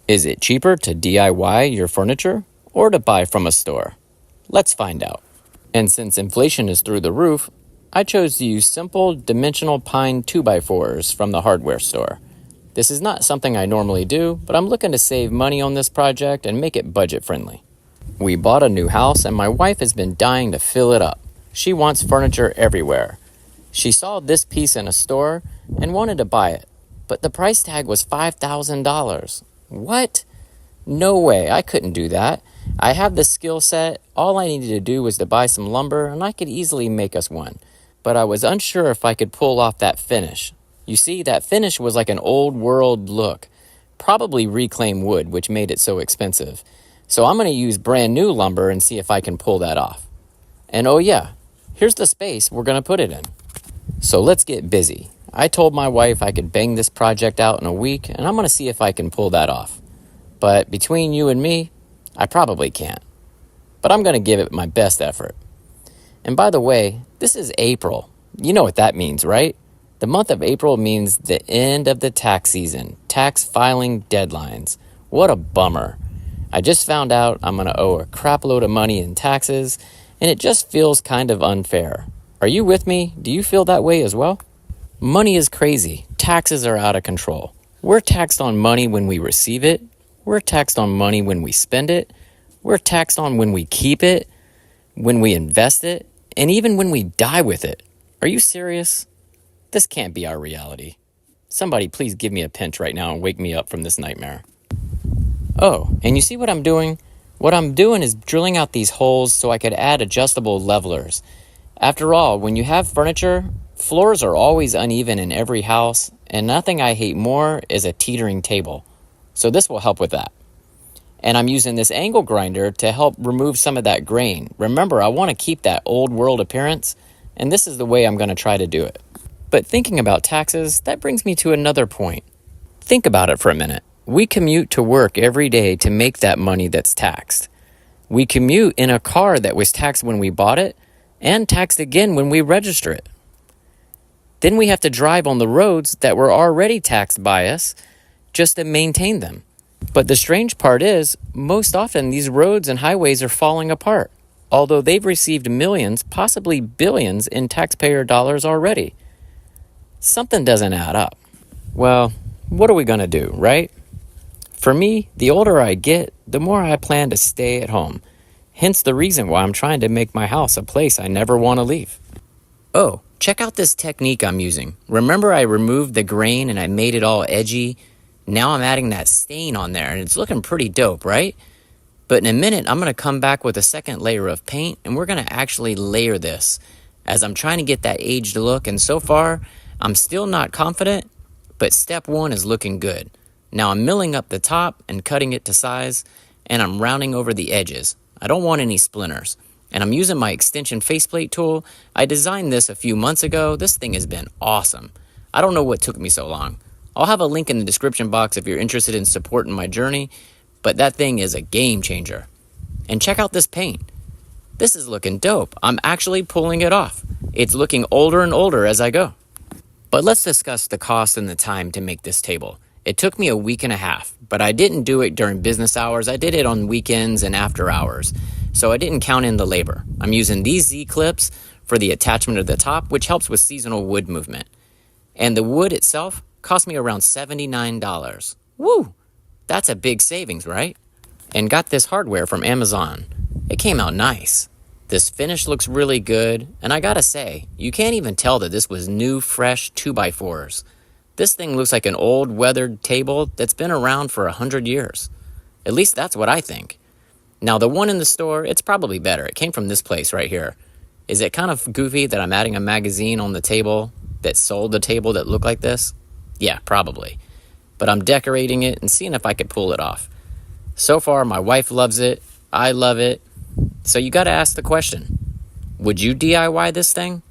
Is it cheaper to DIY your furniture or to buy from a store? Let's find out. And since inflation is through the roof, I chose to use simple dimensional pine 2x4s from the hardware store. This is not something I normally do, but I'm looking to save money on this project and make it budget friendly. We bought a new house and my wife has been dying to fill it up. She wants furniture everywhere. She saw this piece in a store and wanted to buy it, but the price tag was $5,000. What? No way, I couldn't do that. I have the skill set. All I needed to do was to buy some lumber and I could easily make us one. But I was unsure if I could pull off that finish. You see, that finish was like an old world look. Probably reclaimed wood, which made it so expensive. So I'm going to use brand new lumber and see if I can pull that off. And oh yeah, here's the space we're going to put it in. So let's get busy. I told my wife I could bang this project out in a week, and I'm going to see if I can pull that off. But between you and me, I probably can't. But I'm going to give it my best effort. And by the way, this is April. You know what that means, right? The month of April means the end of the tax season, tax filing deadlines. What a bummer. I just found out I'm going to owe a crap load of money in taxes, and it just feels kind of unfair. Are you with me? Do you feel that way as well? Money is crazy. Taxes are out of control. We're taxed on money when we receive it. We're taxed on money when we spend it. We're taxed on when we keep it, when we invest it, and even when we die with it. Are you serious? This can't be our reality. Somebody please give me a pinch right now and wake me up from this nightmare. Oh, and you see what I'm doing? What I'm doing is drilling out these holes so I could add adjustable levelers. After all, when you have furniture, floors are always uneven in every house, and nothing I hate more is a teetering table. So this will help with that. And I'm using this angle grinder to help remove some of that grain. Remember, I want to keep that old world appearance, and this is the way I'm going to try to do it. But thinking about taxes, that brings me to another point. Think about it for a minute. We commute to work every day to make that money that's taxed. We commute in a car that was taxed when we bought it and taxed again when we register it. Then we have to drive on the roads that were already taxed by us just to maintain them. But the strange part is, most often these roads and highways are falling apart, although they've received millions, possibly billions in taxpayer dollars already. Something doesn't add up. Well, what are we going to do, right? For me, the older I get, the more I plan to stay at home. Hence the reason why I'm trying to make my house a place I never want to leave. Oh, check out this technique I'm using. Remember I removed the grain and I made it all edgy? Now I'm adding that stain on there and it's looking pretty dope, right? But in a minute, I'm going to come back with a second layer of paint and we're going to actually layer this as I'm trying to get that aged look. And so far, I'm still not confident, but step one is looking good. Now I'm milling up the top and cutting it to size, and I'm rounding over the edges. I don't want any splinters. And I'm using my extension faceplate tool. I designed this a few months ago. This thing has been awesome. I don't know what took me so long. I'll have a link in the description box if you're interested in supporting my journey, but that thing is a game changer. And check out this paint. This is looking dope. I'm actually pulling it off. It's looking older and older as I go. But let's discuss the cost and the time to make this table. It took me a week and a half, but I didn't do it during business hours. I did it on weekends and after hours, so I didn't count in the labor. I'm using these Z-clips for the attachment at the top, which helps with seasonal wood movement. And the wood itself cost me around $79. Woo! That's a big savings, right? And got this hardware from Amazon. It came out nice. This finish looks really good, and I gotta say, you can't even tell that this was new, fresh 2x4s. This thing looks like an old, weathered table that's been around for 100 years. At least that's what I think. Now, the one in the store, it's probably better. It came from this place right here. Is it kind of goofy that I'm adding a magazine on the table that sold the table that looked like this? Yeah, probably. But I'm decorating it and seeing if I could pull it off. So far, my wife loves it. I love it. So you gotta ask the question, would you DIY this thing?